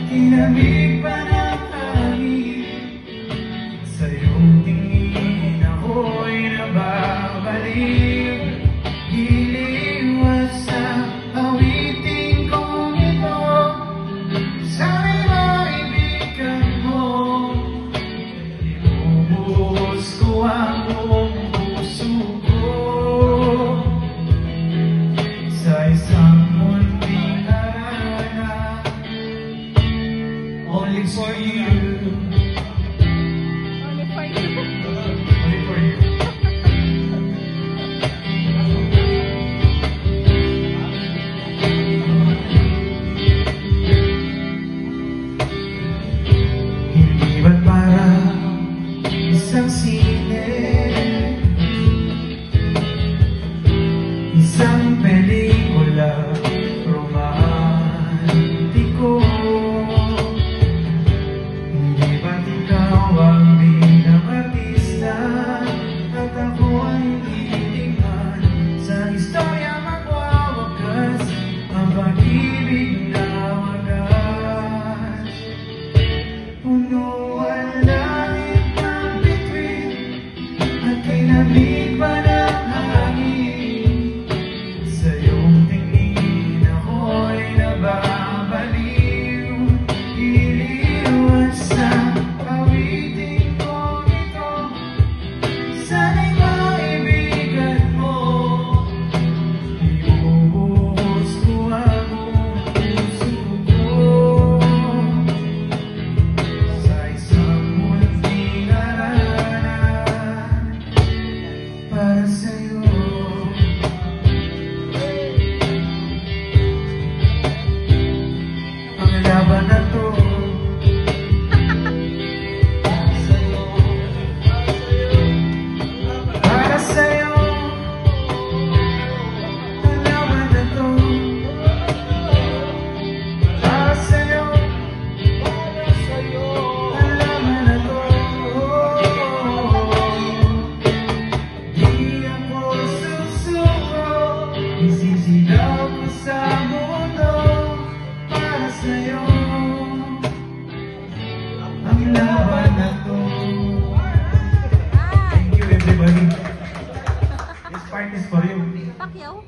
Tinamig pa ng hangin, sa iyong tingin ako'y nababaliw. Iliwas sa awitin kong ito, sana'y maibigan mo. Ibubuhos ko ang buong puso ko sa isang munting harana. Only for you. Only for you. Only for you. Hindi ba't parang isang sine, isang pelikula romantiko? Hindi ba't ikaw ang bilang artista at ako ang titingnan sa istorya magwawakas, ang pag-ibig na wagas? Puno ang langit ng bituin at kinamig pa ng hangin, sa iyong tingin ako'y nababaliw. Iliwas sa awitin kong ito, sana'y maibigan mo. Ibubuhos ko ang buong puso ko sa isang munting harana para sa'yo. Ang laban na to para sa'yo. Ang laban na to para sa'yo. Ang laban na to. Di ako susuko, isisigaw ko sa mundo para sa'yo. Ang laban na to. Thank you everybody. This part is for you. Pacquiao?